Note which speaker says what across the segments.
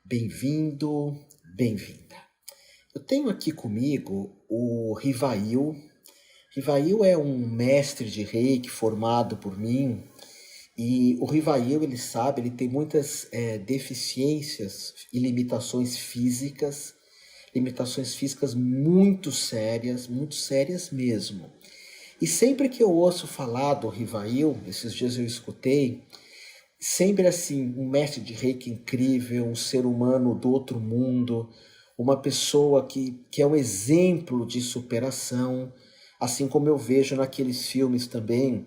Speaker 1: Bem-vindo, bem-vinda. Eu tenho aqui comigo o Rivail. Rivail é um mestre de reiki formado por mim e o Rivail, ele sabe, ele tem muitas deficiências e limitações físicas muito sérias mesmo. E sempre que eu ouço falar do Rivail, esses dias eu escutei, sempre assim, um mestre de reiki incrível, um ser humano do outro mundo, uma pessoa que é um exemplo de superação, assim como eu vejo naqueles filmes também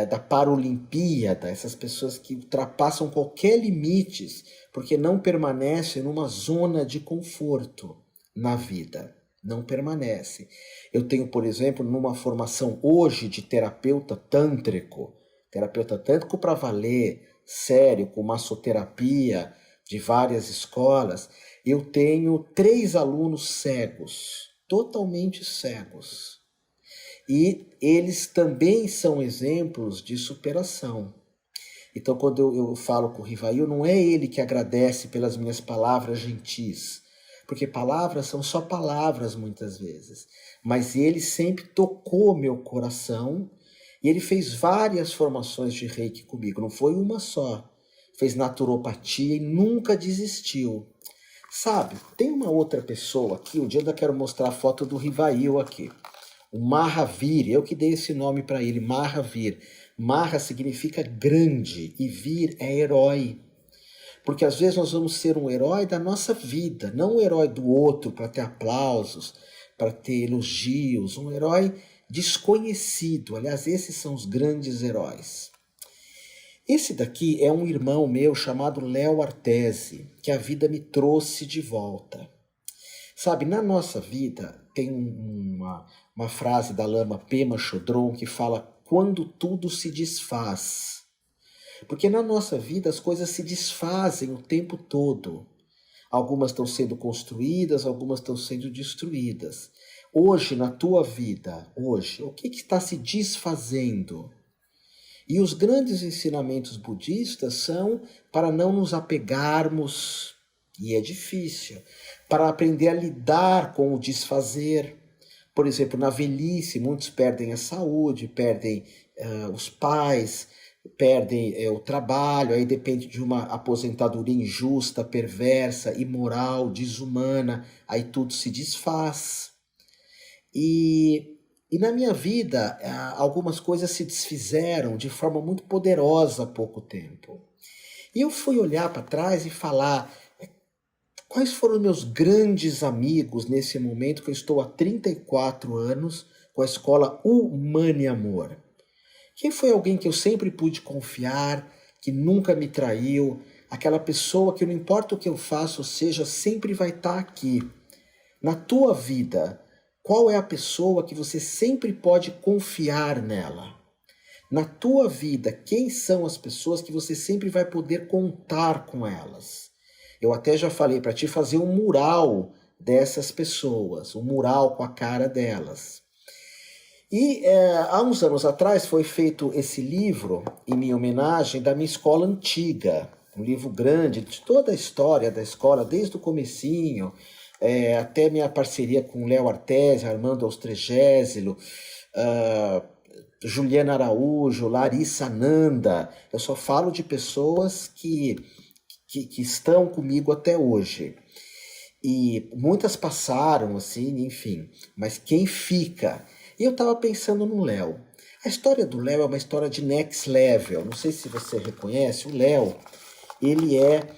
Speaker 1: da Paralimpíada, essas pessoas que ultrapassam qualquer limites, porque não permanecem numa zona de conforto na vida. Não permanece. Eu tenho, por exemplo, numa formação hoje de terapeuta tântrico para valer, sério, com massoterapia de várias escolas, eu tenho 3 alunos cegos, totalmente cegos. E eles também são exemplos de superação. Então, quando eu falo com o Rivail, não é ele que agradece pelas minhas palavras gentis, porque palavras são só palavras muitas vezes, mas ele sempre tocou meu coração e ele fez várias formações de reiki comigo, não foi uma só. Fez naturopatia e nunca desistiu. Sabe, tem uma outra pessoa aqui, um dia eu ainda quero mostrar a foto do Rivail aqui. O Mahavir, eu que dei esse nome para ele, Mahavir. Maha significa grande e vir é herói. Porque às vezes nós vamos ser um herói da nossa vida, não um herói do outro para ter aplausos, para ter elogios, um herói desconhecido. Aliás, esses são os grandes heróis. Esse daqui é um irmão meu chamado Léo Artesi, que a vida me trouxe de volta. Sabe, na nossa vida tem uma frase da Lama Pema Chodron que fala quando tudo se desfaz. Porque na nossa vida as coisas se desfazem o tempo todo. Algumas estão sendo construídas, algumas estão sendo destruídas. Hoje, na tua vida, hoje, o que está se desfazendo? E os grandes ensinamentos budistas são para não nos apegarmos, e é difícil, para aprender a lidar com o desfazer. Por exemplo, na velhice, muitos perdem a saúde, perdem os pais, perdem o trabalho, aí depende de uma aposentadoria injusta, perversa, imoral, desumana, aí tudo se desfaz. E na minha vida, algumas coisas se desfizeram de forma muito poderosa há pouco tempo. E eu fui olhar para trás e falar, quais foram meus grandes amigos nesse momento que eu estou há 34 anos com a escola Humane Amor? Quem foi alguém que eu sempre pude confiar, que nunca me traiu, aquela pessoa que não importa o que eu faço, ou seja, sempre vai estar aqui. Na tua vida, qual é a pessoa que você sempre pode confiar nela? Na tua vida, quem são as pessoas que você sempre vai poder contar com elas? Eu até já falei para ti fazer um mural dessas pessoas, um mural com a cara delas. E há uns anos atrás foi feito esse livro em minha homenagem da minha escola antiga, um livro grande de toda a história da escola, desde o comecinho, até minha parceria com Léo Artesi, Armando Austregésilo, Juliana Araújo, Larissa Nanda. Eu só falo de pessoas que estão comigo até hoje. E muitas passaram, assim, enfim, mas quem fica? E eu estava pensando no Léo. A história do Léo é uma história de next level. Não sei se você reconhece, o Léo, ele é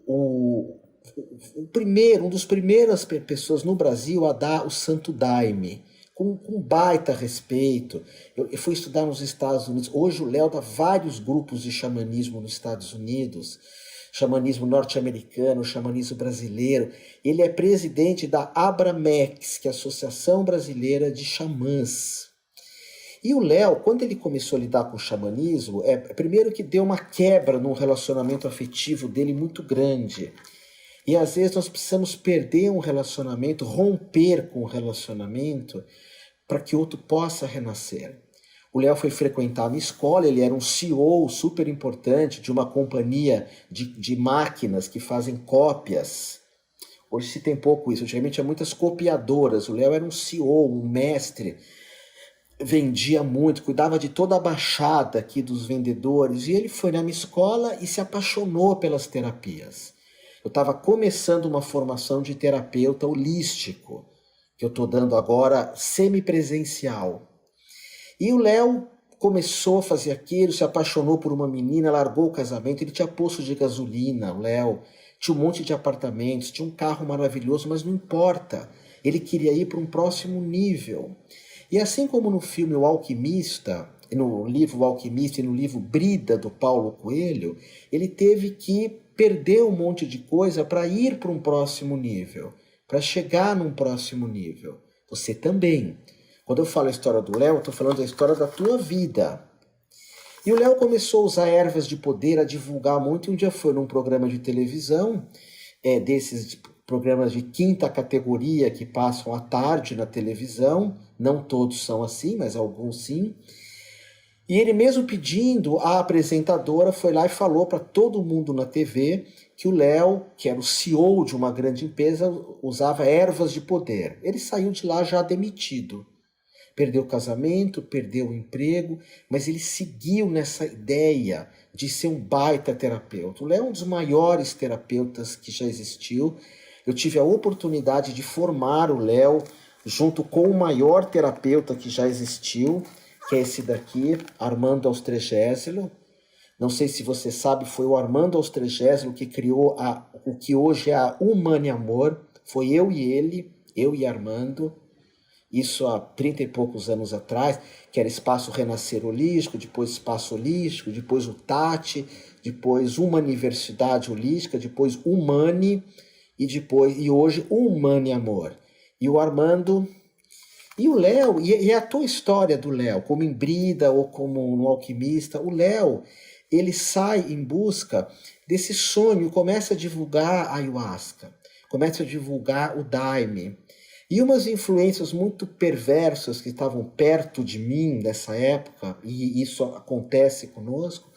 Speaker 1: um dos primeiras pessoas no Brasil a dar o Santo Daime, com baita respeito. Eu fui estudar nos Estados Unidos. Hoje o Léo dá vários grupos de xamanismo nos Estados Unidos, xamanismo norte-americano, xamanismo brasileiro. Ele é presidente da Abramex, que é a Associação Brasileira de Xamãs. E o Léo, quando ele começou a lidar com o xamanismo, primeiro que deu uma quebra no relacionamento afetivo dele muito grande. E às vezes nós precisamos perder um relacionamento, romper com o relacionamento, para que outro possa renascer. O Léo foi frequentar a minha escola, ele era um CEO super importante de uma companhia de máquinas que fazem cópias. Hoje se tem pouco isso, antigamente tinha muitas copiadoras. O Léo era um CEO, um mestre, vendia muito, cuidava de toda a baixada aqui dos vendedores. E ele foi na minha escola e se apaixonou pelas terapias. Eu estava começando uma formação de terapeuta holístico, que eu estou dando agora semipresencial. E o Léo começou a fazer aquilo, se apaixonou por uma menina, largou o casamento, ele tinha poço de gasolina, o Léo, tinha um monte de apartamentos, tinha um carro maravilhoso, mas não importa, ele queria ir para um próximo nível. E assim como no filme O Alquimista, no livro O Alquimista e no livro Brida, do Paulo Coelho, ele teve que perder um monte de coisa para ir para um próximo nível, para chegar num próximo nível. Você também. Quando eu falo a história do Léo, eu estou falando da história da tua vida. E o Léo começou a usar ervas de poder, a divulgar muito, e um dia foi num programa de televisão, desses programas de quinta categoria que passam à tarde na televisão, não todos são assim, mas alguns sim. E ele mesmo pedindo, a apresentadora foi lá e falou para todo mundo na TV que o Léo, que era o CEO de uma grande empresa, usava ervas de poder. Ele saiu de lá já demitido. Perdeu o casamento, perdeu o emprego, mas ele seguiu nessa ideia de ser um baita terapeuta. O Léo é um dos maiores terapeutas que já existiu. Eu tive a oportunidade de formar o Léo junto com o maior terapeuta que já existiu, que é esse daqui, Armando Austrégésilo. Não sei se você sabe, foi o Armando Austrégésilo que criou o que hoje é a Humane Amor. Foi eu e ele, eu e Armando. Isso há 30 e poucos anos atrás, que era Espaço Renascer Holístico, depois Espaço Holístico, depois o Tati, depois uma Universidade Holística, depois Humane e hoje Humane Amor. E o Armando e o Léo, e a tua história do Léo, como em Brida ou como no Alquimista, o Léo, ele sai em busca desse sonho, começa a divulgar a ayahuasca, começa a divulgar o daime. E umas influências muito perversas que estavam perto de mim nessa época, e isso acontece conosco,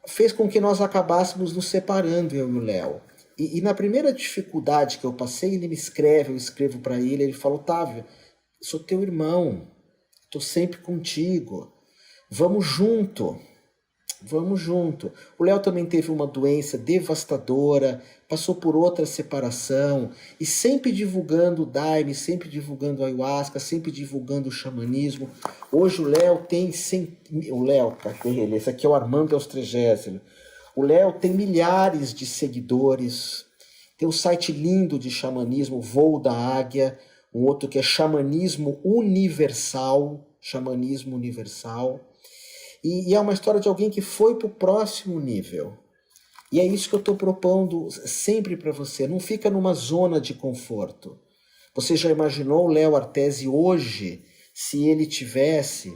Speaker 1: fez com que nós acabássemos nos separando, eu e o Léo. E na primeira dificuldade que eu passei, ele me escreve, eu escrevo para ele, ele fala: Otávio, sou teu irmão, estou sempre contigo, vamos junto. Vamos junto. O Léo também teve uma doença devastadora, passou por outra separação, e sempre divulgando o daime, sempre divulgando a ayahuasca, sempre divulgando o xamanismo. Hoje o Léo tem... O Léo, esse aqui é o Armando Austrégésilo. O Léo tem milhares de seguidores, tem um site lindo de xamanismo, Voo da Águia, um outro que é Xamanismo Universal, Xamanismo Universal. E é uma história de alguém que foi para o próximo nível. E é isso que eu estou propondo sempre para você. Não fica numa zona de conforto. Você já imaginou o Léo Artesi hoje, se ele tivesse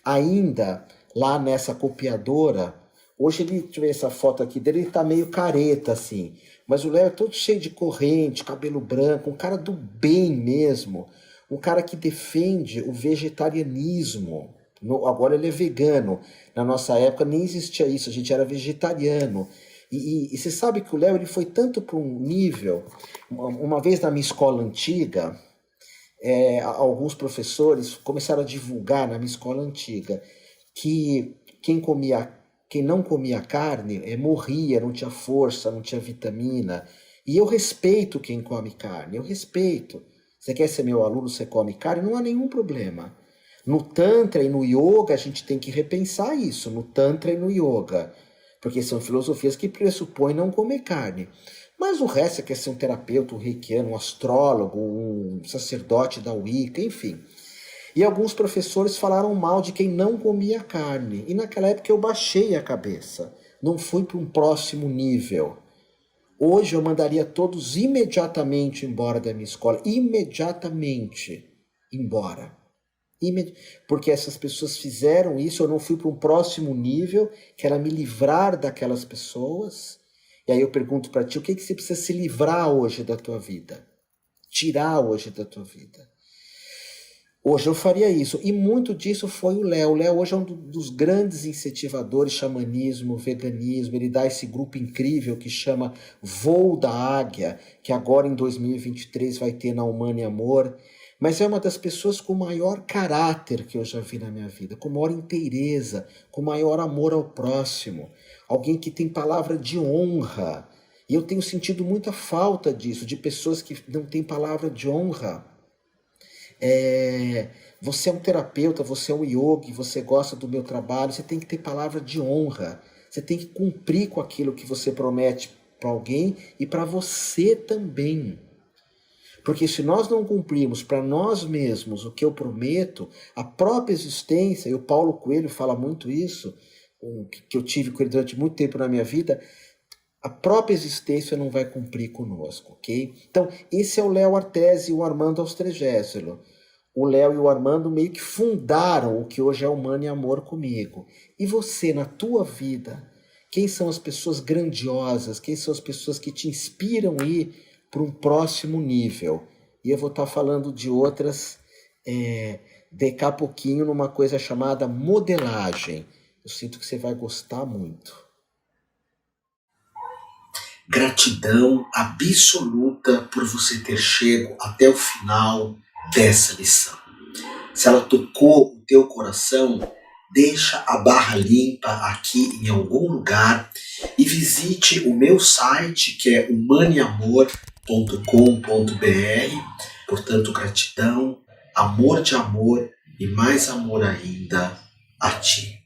Speaker 1: ainda lá nessa copiadora? Hoje ele tiver essa foto aqui dele, ele está meio careta assim. Mas o Léo é todo cheio de corrente, cabelo branco, um cara do bem mesmo. Um cara que defende o vegetarianismo. Agora ele é vegano. Na nossa época nem existia isso, a gente era vegetariano. E você sabe que o Léo ele foi tanto para um nível. Uma vez na minha escola antiga, alguns professores começaram a divulgar na minha escola antiga que quem não comia carne morria, não tinha força, não tinha vitamina. E eu respeito quem come carne, eu respeito. Você quer ser meu aluno, você come carne, não há nenhum problema. No Tantra e no Yoga, a gente tem que repensar isso, no Tantra e no Yoga, porque são filosofias que pressupõem não comer carne. Mas o resto, você quer ser um terapeuta, um reikiano, um astrólogo, um sacerdote da Wicca, enfim. E alguns professores falaram mal de quem não comia carne. E naquela época eu baixei a cabeça, não fui para um próximo nível. Hoje eu mandaria todos imediatamente embora da minha escola, imediatamente embora. Porque essas pessoas fizeram isso, eu não fui para um próximo nível, que era me livrar daquelas pessoas. E aí eu pergunto para ti, o que você precisa se livrar hoje da tua vida? Tirar hoje da tua vida? Hoje eu faria isso. E muito disso foi o Léo. O Léo hoje é um dos grandes incentivadores, xamanismo, veganismo. Ele dá esse grupo incrível que chama Voo da Águia, que agora em 2023 vai ter na Humana e Amor. Mas é uma das pessoas com maior caráter que eu já vi na minha vida, com maior inteireza, com maior amor ao próximo. Alguém que tem palavra de honra. E eu tenho sentido muita falta disso, de pessoas que não têm palavra de honra. Você é um terapeuta, você é um yogi, você gosta do meu trabalho, você tem que ter palavra de honra. Você tem que cumprir com aquilo que você promete para alguém e para você também. Porque se nós não cumprirmos para nós mesmos o que eu prometo, a própria existência, e o Paulo Coelho fala muito isso, que eu tive com ele durante muito tempo na minha vida, a própria existência não vai cumprir conosco, ok? Então, esse é o Léo Artesi e o Armando Austregésilo. O Léo e o Armando meio que fundaram o que hoje é Humana e Amor comigo. E você, na tua vida, quem são as pessoas grandiosas? Quem são as pessoas que te inspiram a ir para um próximo nível? E eu vou estar falando de outras daqui a pouquinho numa coisa chamada modelagem. Eu sinto que você vai gostar muito. Gratidão absoluta por você ter chego até o final dessa lição. Se ela tocou o teu coração, deixa a barra limpa aqui em algum lugar e visite o meu site, que é humaniamor.com.br. Portanto, gratidão, amor de amor e mais amor ainda a ti.